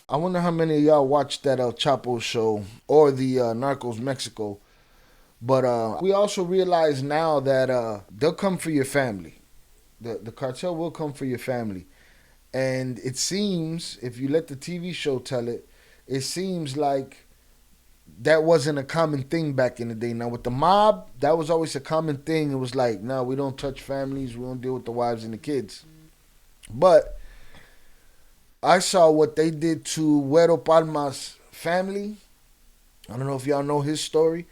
I wonder how many of y'all watched that El Chapo show or the Narcos Mexico. But we also realize now that they'll come for your family. The cartel will come for your family. And it seems, if you let the TV show tell it, it seems like that wasn't a common thing back in the day. Now with the mob, that was always a common thing. It was like, no, we don't touch families, we don't deal with the wives and the kids. But I saw what they did to Güero Palma's family. I don't know if y'all know his story.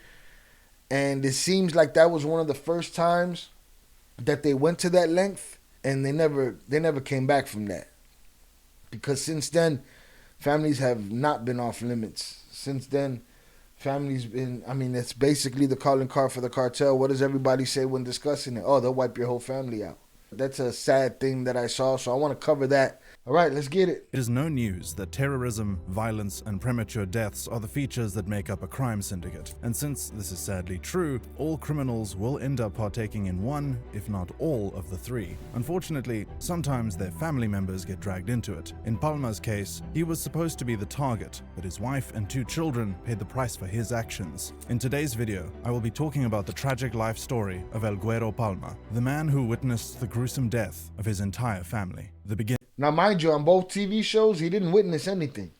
And it seems like that was one of the first times that they went to that length, and they never came back from that. Because since then, families have not been off limits. Since then, families been, I mean, it's basically the calling card for the cartel. What does everybody say when discussing it? Oh, they'll wipe your whole family out. That's a sad thing that I saw, so I want to cover that. All right, let's get it. It is no news that terrorism, violence, and premature deaths are the features that make up a crime syndicate. And since this is sadly true, all criminals will end up partaking in one, if not all, of the three. Unfortunately, sometimes their family members get dragged into it. In Palma's case, he was supposed to be the target, but his wife and 2 children paid the price for his actions. In today's video, I will be talking about the tragic life story of El Güero Palma, the man who witnessed the gruesome death of his entire family. The beginning. Now, mind you, on both TV shows, he didn't witness anything.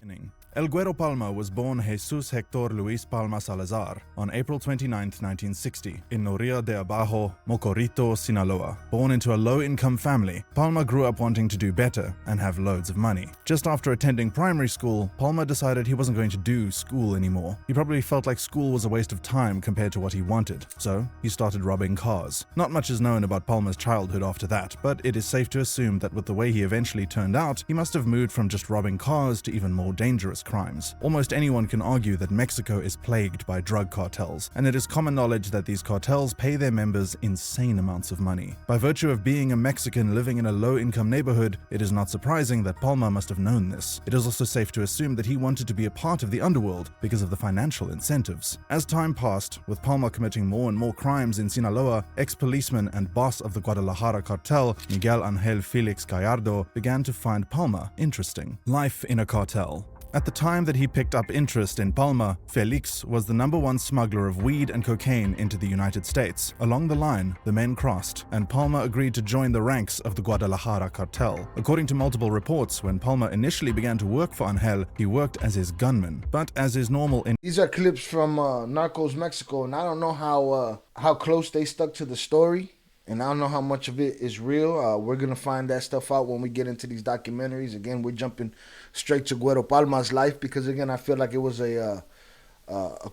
El Güero Palma was born Jesus Hector Luis Palma Salazar on April 29, 1960, in Noria de Abajo, Mocorito, Sinaloa. Born into a low-income family, Palma grew up wanting to do better and have loads of money. Just after attending primary school, Palma decided he wasn't going to do school anymore. He probably felt like school was a waste of time compared to what he wanted, so he started robbing cars. Not much is known about Palma's childhood after that, but it is safe to assume that with the way he eventually turned out, he must have moved from just robbing cars to even more dangerous crimes. Almost anyone can argue that Mexico is plagued by drug cartels, and it is common knowledge that these cartels pay their members insane amounts of money. By virtue of being a Mexican living in a low-income neighborhood, it is not surprising that Palma must have known this. It is also safe to assume that he wanted to be a part of the underworld because of the financial incentives. As time passed, with Palma committing more and more crimes in Sinaloa, ex-policeman and boss of the Guadalajara cartel, Miguel Angel Felix Gallardo, began to find Palma interesting. Life in a cartel. At the time that he picked up interest in Palma, Felix was the #1 smuggler of weed and cocaine into the United States. Along the line, the men crossed, and Palma agreed to join the ranks of the Guadalajara cartel. According to multiple reports, when Palma initially began to work for Angel, he worked as his gunman. But as is normal in— These are clips from Narcos Mexico, and I don't know how close they stuck to the story. And I don't know how much of it is real. We're going to find that stuff out when we get into these documentaries. Again, we're jumping straight to Güero Palma's life because, again, I feel like it was a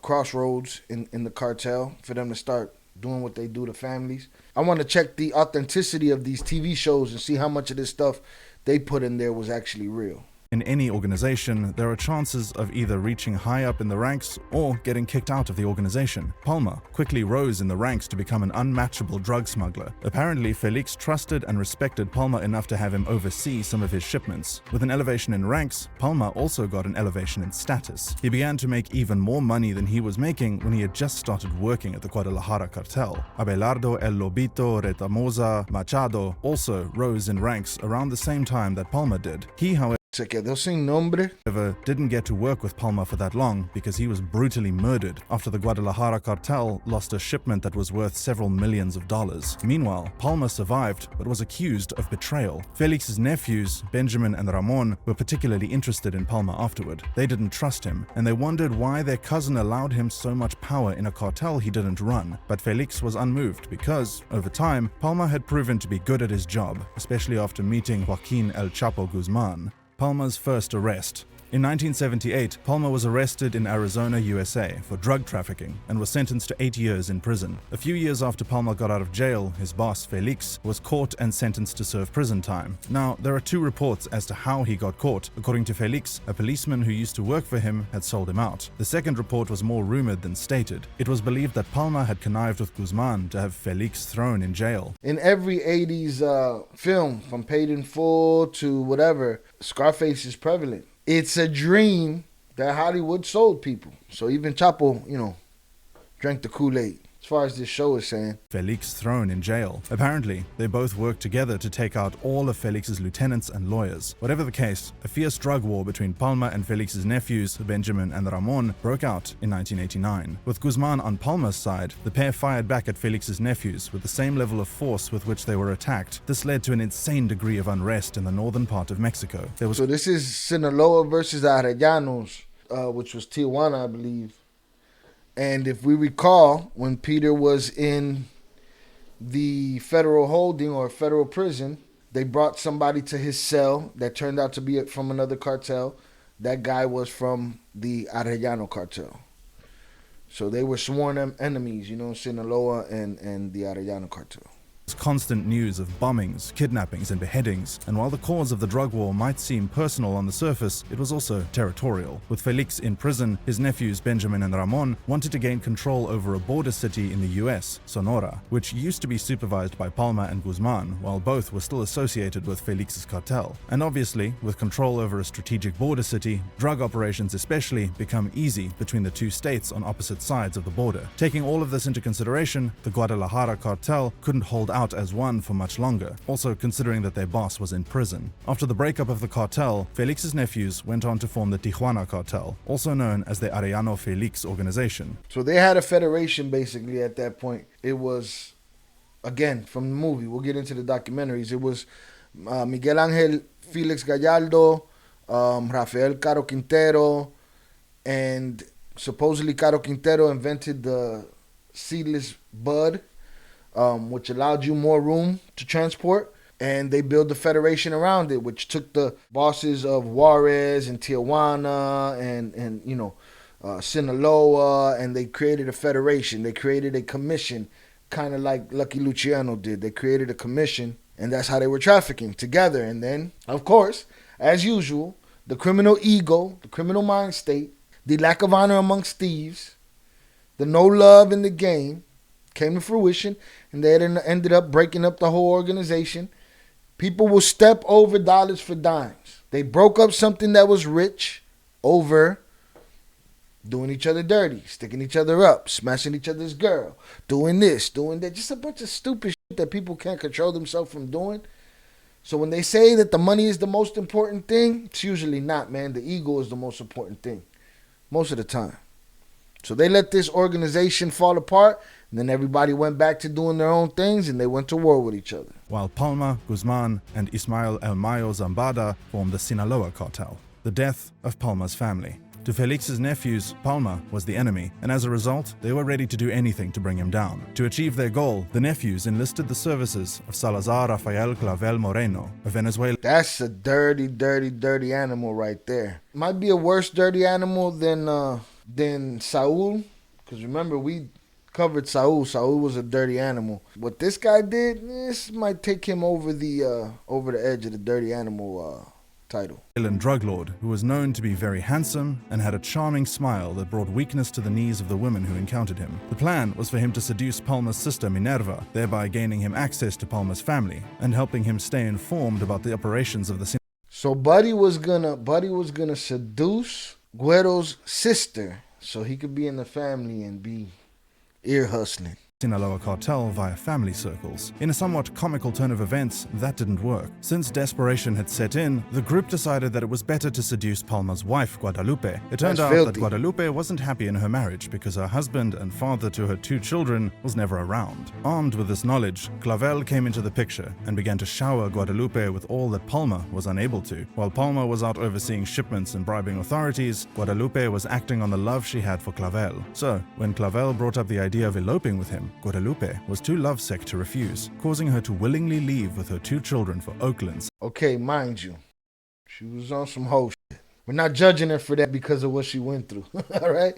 crossroads in the cartel for them to start doing what they do to families. I want to check the authenticity of these TV shows and see how much of this stuff they put in there was actually real. In any organization, there are chances of either reaching high up in the ranks or getting kicked out of the organization. Palma quickly rose in the ranks to become an unmatchable drug smuggler. Apparently, Felix trusted and respected Palma enough to have him oversee some of his shipments. With an elevation in ranks, Palma also got an elevation in status. He began to make even more money than he was making when he had just started working at the Guadalajara cartel. Abelardo El Lobito Retamosa Machado also rose in ranks around the same time that Palma did. He, however, Se quedó sin nombre. didn't get to work with Palma for that long because he was brutally murdered after the Guadalajara cartel lost a shipment that was worth several millions of dollars. Meanwhile, Palma survived but was accused of betrayal. Felix's nephews, Benjamin and Ramon, were particularly interested in Palma afterward. They didn't trust him, and they wondered why their cousin allowed him so much power in a cartel he didn't run. But Felix was unmoved because, over time, Palma had proven to be good at his job, especially after meeting Joaquin El Chapo Guzman. Palma's first arrest. In 1978, Palma was arrested in Arizona, USA for drug trafficking and was sentenced to 8 years in prison. A few years after Palma got out of jail, his boss, Felix, was caught and sentenced to serve prison time. Now, there are 2 reports as to how he got caught. According to Felix, a policeman who used to work for him had sold him out. The second report was more rumored than stated. It was believed that Palma had connived with Guzman to have Felix thrown in jail. In every 80s film, from Paid in Full to whatever, Scarface is prevalent. It's a dream that Hollywood sold people. So even Chapo, drank the Kool-Aid. as far as this show is saying. Felix thrown in jail. Apparently, they both worked together to take out all of Felix's lieutenants and lawyers. Whatever the case, a fierce drug war between Palma and Felix's nephews, Benjamin and Ramon, broke out in 1989. With Guzman on Palma's side, the pair fired back at Felix's nephews with the same level of force with which they were attacked. This led to an insane degree of unrest in the northern part of Mexico. So this is Sinaloa versus Arellanos, which was Tijuana, I believe. And if we recall, when Peter was in the federal holding or federal prison, they brought somebody to his cell that turned out to be from another cartel. That guy was from the Arellano cartel. So they were sworn enemies, you know, Sinaloa and the Arellano cartel. Constant news of bombings, kidnappings, and beheadings, and while the cause of the drug war might seem personal on the surface, it was also territorial. With Felix in prison, his nephews Benjamin and Ramon wanted to gain control over a border city in the US, Sonora, which used to be supervised by Palma and Guzman, while both were still associated with Felix's cartel. And obviously, with control over a strategic border city, drug operations especially become easy between the two states on opposite sides of the border. Taking all of this into consideration, the Guadalajara cartel couldn't hold out as one for much longer, also considering that their boss was in prison. After the breakup of the cartel, Felix's nephews went on to form the Tijuana cartel, also known as the Arellano Felix organization. So they had a federation basically at that point. It was, again, from the movie, we'll get into the documentaries, it was Miguel Angel Felix Gallardo, Rafael Caro Quintero, and supposedly Caro Quintero invented the seedless bud, which allowed you more room to transport, and they built the federation around it, which took the bosses of Juarez and Tijuana and you know, Sinaloa, and they created a federation. They created a commission, kind of like Lucky Luciano did. They created a commission, and that's how they were trafficking together. And then, of course, as usual, the criminal ego, the criminal mind state, the lack of honor amongst thieves, the no love in the game came to fruition, and they ended up breaking up the whole organization. People will step over dollars for dimes. They broke up something that was rich over doing each other dirty, sticking each other up, smashing each other's girl, doing this, doing that. Just a bunch of stupid shit that people can't control themselves from doing. So when they say that the money is the most important thing, it's usually not, man. The ego is the most important thing most of the time. So they let this organization fall apart, and then everybody went back to doing their own things, and they went to war with each other. While Palma, Guzman, and Ismael El Mayo Zambada formed the Sinaloa cartel, the death of Palma's family. To Felix's nephews, Palma was the enemy, and as a result, they were ready to do anything to bring him down. To achieve their goal, the nephews enlisted the services of Salazar Rafael Clavel Moreno, a Venezuelan. That's a dirty, dirty, dirty animal right there. Might be a worse dirty animal than Saul, because remember, we covered Saul. Saul was a dirty animal. What this guy did, this might take him over the edge of the dirty animal title. Drug lord who was known to be very handsome and had a charming smile that brought weakness to the knees of the women who encountered him. The plan was for him to seduce Palma's sister Minerva, thereby gaining him access to Palma's family and helping him stay informed about the operations of the So Buddy was gonna seduce Guero's sister so he could be in the family and be ear hustling. Sinaloa cartel via family circles. In a somewhat comical turn of events, that didn't work. Since desperation had set in, the group decided that it was better to seduce Palma's wife, Guadalupe. It turned out that Guadalupe wasn't happy in her marriage because her husband and father to her 2 children was never around. Armed with this knowledge, Clavel came into the picture and began to shower Guadalupe with all that Palma was unable to. While Palma was out overseeing shipments and bribing authorities, Guadalupe was acting on the love she had for Clavel. So, when Clavel brought up the idea of eloping with him, Guadalupe was too lovesick to refuse, causing her to willingly leave with her 2 children for Oakland. Okay, mind you, she was on some whole shit. We're not judging her for that because of what she went through, all right?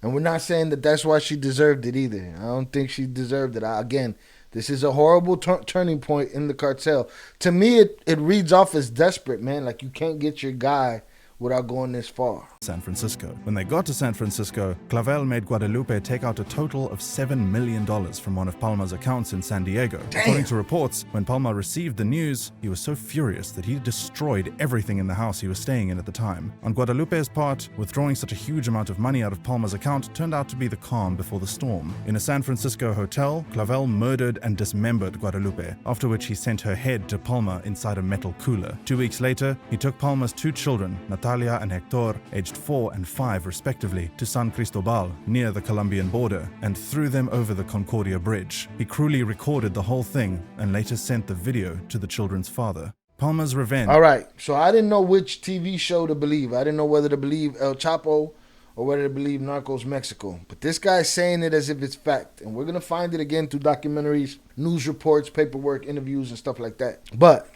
And we're not saying that that's why she deserved it either. I don't think she deserved it. Again, this is a horrible turning point in the cartel. To me, it reads off as desperate, man. Like you can't get your guy without going this far. San Francisco. When they got to San Francisco, Clavel made Guadalupe take out a total of $7 million from one of Palma's accounts in San Diego. Damn. According to reports, when Palma received the news, he was so furious that he destroyed everything in the house he was staying in at the time. On Guadalupe's part, withdrawing such a huge amount of money out of Palma's account turned out to be the calm before the storm. In a San Francisco hotel, Clavel murdered and dismembered Guadalupe, after which he sent her head to Palma inside a metal cooler. 2 weeks later, he took Palma's 2 children, Natalia and Hector, aged 4 and 5 respectively, to San Cristobal, near the Colombian border, and threw them over the Concordia Bridge. He cruelly recorded the whole thing and later sent the video to the children's father. Palma's revenge. All right, so I didn't know which TV show to believe. I didn't know whether to believe El Chapo or whether to believe Narcos Mexico. But this guy's saying it as if it's fact. And we're going to find it again through documentaries, news reports, paperwork, interviews, and stuff like that. But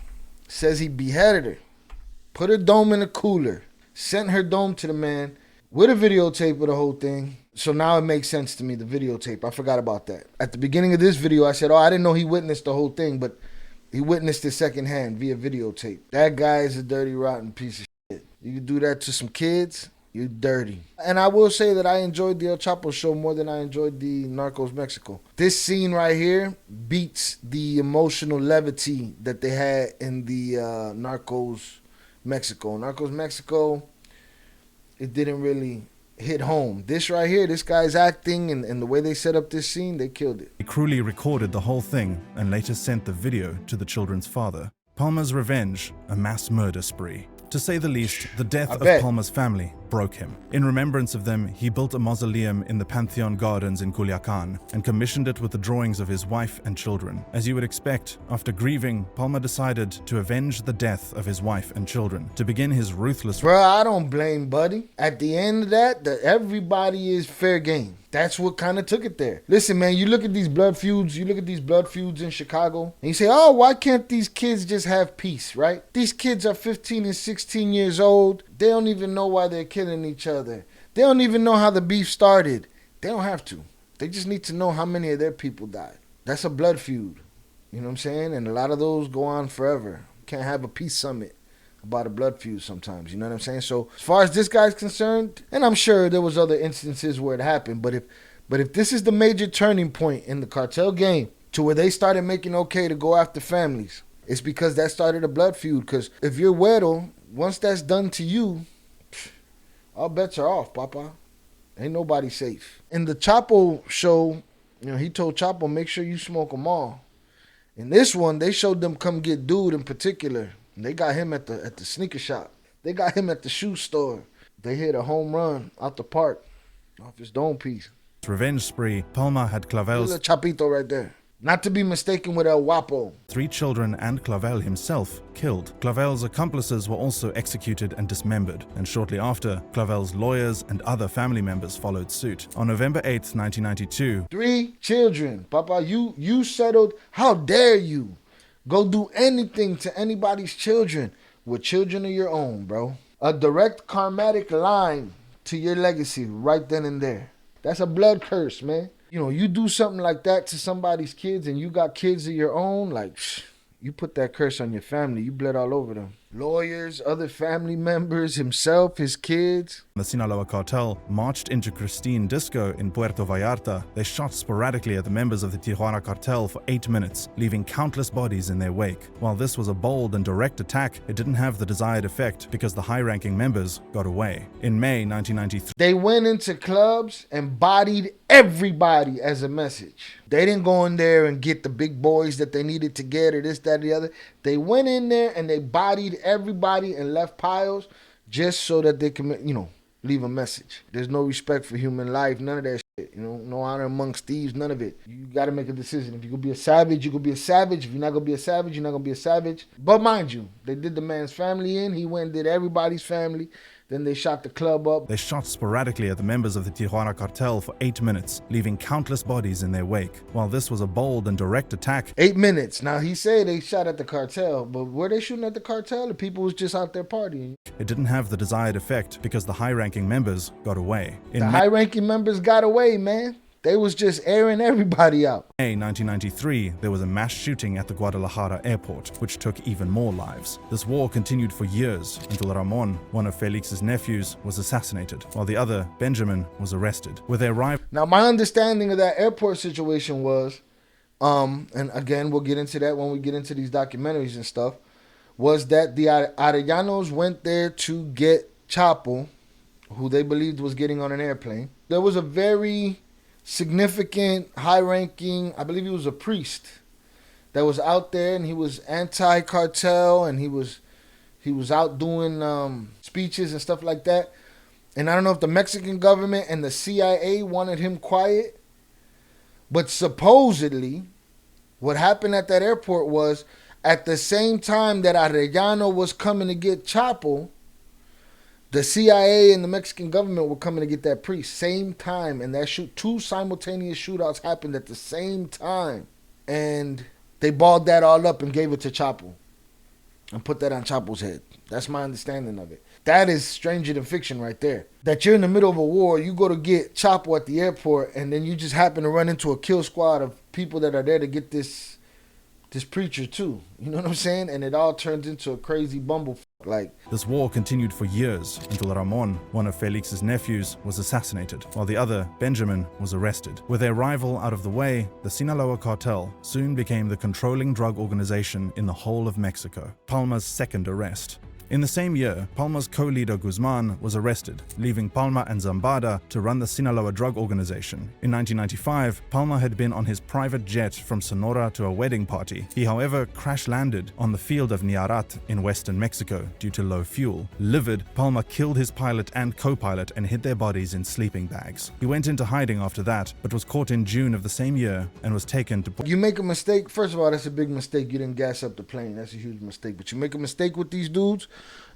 says he beheaded her, put her dome in a cooler, sent her dome to the man with a videotape of the whole thing. So now it makes sense to me, the videotape. I forgot about that. At the beginning of this video, I said, oh, I didn't know he witnessed the whole thing, but he witnessed it secondhand via videotape. That guy is a dirty, rotten piece of shit. You can do that to some kids, you're dirty. And I will say that I enjoyed the El Chapo show more than I enjoyed the Narcos Mexico. This scene right here beats the emotional levity that they had in the Narcos Mexico. Narcos Mexico, it didn't really hit home. This right here, this guy's acting and the way they set up this scene, they killed it. He cruelly recorded the whole thing and later sent the video to the children's father. Palma's revenge, a mass murder spree. To say the least, the death of Palma's family broke him. In remembrance of them, he built a mausoleum in the Pantheon Gardens in Culiacan and commissioned it with the drawings of his wife and children. As you would expect, after grieving, Palma decided to avenge the death of his wife and children, to begin his ruthless... Bro, I don't blame Buddy. At the end of that, everybody is fair game. That's what kind of took it there. Listen, man, you look at these blood feuds, in Chicago, and you say, oh, why can't these kids just have peace, right? These kids are 15 and 16 years old. They don't even know why they're killing each other. They don't even know how the beef started. They don't have to. They just need to know how many of their people died. That's a blood feud. You know what I'm saying? And a lot of those go on forever. Can't have a peace summit about a blood feud sometimes. You know what I'm saying? So as far as this guy's concerned, and I'm sure there was other instances where it happened, but if this is the major turning point in the cartel game to where they started making okay to go after families, it's because that started a blood feud. Because if you're Güero, once that's done to you, all bets are off, Papa. Ain't nobody safe. In the Chapo show, you know, he told Chapo, make sure you smoke them all. In this one, they showed them come get dude in particular. They got him at the sneaker shop. They got him at the shoe store. They hit a home run out the park off his dome piece. Revenge spree, Palma had Clavel's... There's a Chapito right there. Not to be mistaken with El Guapo. 3 children and Clavel himself killed. Clavel's accomplices were also executed and dismembered, and shortly after, Clavel's lawyers and other family members followed suit. On November 8th, 1992... 3 children. Papa, you settled. How dare you go do anything to anybody's children with children of your own, bro? A direct karmatic line to your legacy right then and there. That's a blood curse, man. You know, you do something like that to somebody's kids and you got kids of your own, like, you put that curse on your family. You bled all over them. Lawyers, other family members, himself, his kids. The Sinaloa Cartel marched into Christine Disco in Puerto Vallarta. They shot sporadically at the members of the Tijuana Cartel for 8 minutes, leaving countless bodies in their wake. While this was a bold and direct attack, it didn't have the desired effect because the high-ranking members got away. In May 1993, they went into clubs and bodied everybody as a message. They didn't go in there and get the big boys that they needed to get or this, that, or the other. They went in there and they bodied everybody and left piles just so that they can, you know, leave a message. There's no respect for human life, none of that shit. You know, no honor amongst thieves, none of it. You got to make a decision. If you're going to be a savage, you're going to be a savage. If you're not going to be a savage, you're not going to be a savage. But mind you, they did the man's family in. He went and did everybody's family. Then they shot the club up. They shot sporadically at the members of the Tijuana Cartel for 8 minutes, leaving countless bodies in their wake. While this was a bold and direct attack... 8 minutes. Now, he said they shot at the cartel, but were they shooting at the cartel? The people was just out there partying. It didn't have the desired effect because the high-ranking members got away. The high-ranking members got away, man. They was just airing everybody out. In 1993, there was a mass shooting at the Guadalajara airport, which took even more lives. This war continued for years until Ramon, one of Felix's nephews, was assassinated, while the other, Benjamin, was arrested. With their arrival... Now, my understanding of that airport situation was, and again, we'll get into that when we get into these documentaries and stuff, was that the Arellanos went there to get Chapo, who they believed was getting on an airplane. There was a very significant, high-ranking, I believe he was a priest, that was out there, and he was anti-cartel, and he was out doing speeches and stuff like that. And I don't know if the Mexican government and the CIA wanted him quiet, but supposedly what happened at that airport was at the same time that Arellano was coming to get Chapo, the CIA and the Mexican government were coming to get that priest. Same time. And that two simultaneous shootouts happened at the same time. And they balled that all up and gave it to Chapo. And put that on Chapo's head. That's my understanding of it. That is stranger than fiction right there. That you're in the middle of a war, you go to get Chapo at the airport, and then you just happen to run into a kill squad of people that are there to get this preacher too. You know what I'm saying? And it all turns into a crazy bumble. Like, this war continued for years until Ramon, one of Felix's nephews, was assassinated, while the other, Benjamin, was arrested. With their rival out of the way, the Sinaloa Cartel soon became the controlling drug organization in the whole of Mexico. Palma's second arrest. In the same year, Palma's co-leader Guzman was arrested, leaving Palma and Zambada to run the Sinaloa drug organization. In 1995, Palma had been on his private jet from Sonora to a wedding party. He, however, crash-landed on the field of Nayarit in western Mexico due to low fuel. Livid, Palma killed his pilot and co-pilot and hid their bodies in sleeping bags. He went into hiding after that, but was caught in June of the same year and was taken to... You make a mistake, first of all, that's a big mistake. You didn't gas up the plane. That's a huge mistake. But you make a mistake with these dudes,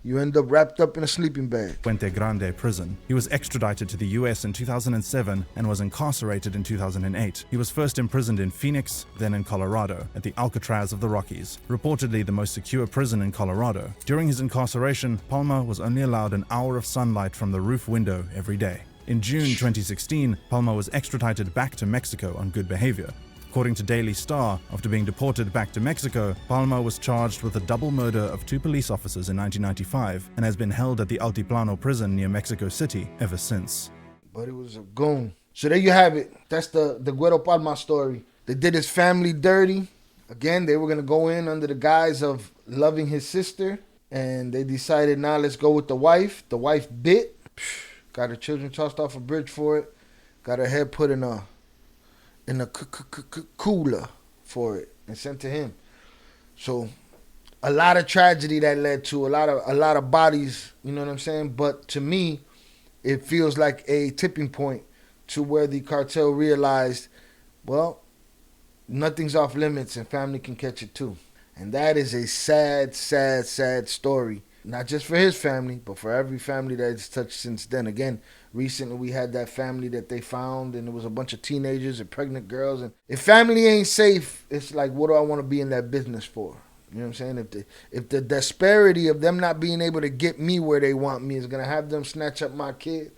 you end up wrapped up in a sleeping bag. Puente Grande prison. He was extradited to the US in 2007 and was incarcerated in 2008. He was first imprisoned in Phoenix, then in Colorado, at the Alcatraz of the Rockies, reportedly the most secure prison in Colorado. During his incarceration, Palma was only allowed an hour of sunlight from the roof window every day. In June 2016, Palma was extradited back to Mexico on good behavior. According to Daily Star, after being deported back to Mexico, Palma was charged with the double murder of 2 police officers in 1995 and has been held at the Altiplano prison near Mexico City ever since. But it was a goon. So there you have it. That's the GUERO Palma story. They did his family dirty. Again, they were going to go in under the guise of loving his sister. And they decided, nah, let's go with the wife. The wife bit. Got her children tossed off a bridge for it. Got her head put in a cooler for it and sent to him. So a lot of tragedy that led to a lot of bodies, you know what I'm saying? But to me, it feels like a tipping point to where the cartel realized, well, nothing's off limits and family can catch it too. And that is a sad, sad, sad story. Not just for his family, but for every family that it's touched since then. Again, recently we had that family that they found, and it was a bunch of teenagers and pregnant girls. And if family ain't safe, it's like, what do I want to be in that business for? You know what I'm saying? If the disparity of them not being able to get me where they want me is going to have them snatch up my kid,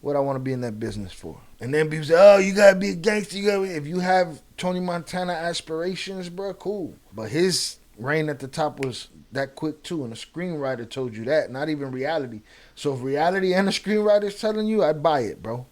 what I want to be in that business for? And then people say, oh, you got to be a gangster. If you have Tony Montana aspirations, bro, cool. But his reign at the top was that quick too, and a screenwriter told you that, not even reality. So if reality and a screenwriter's telling you, I'd buy it, bro.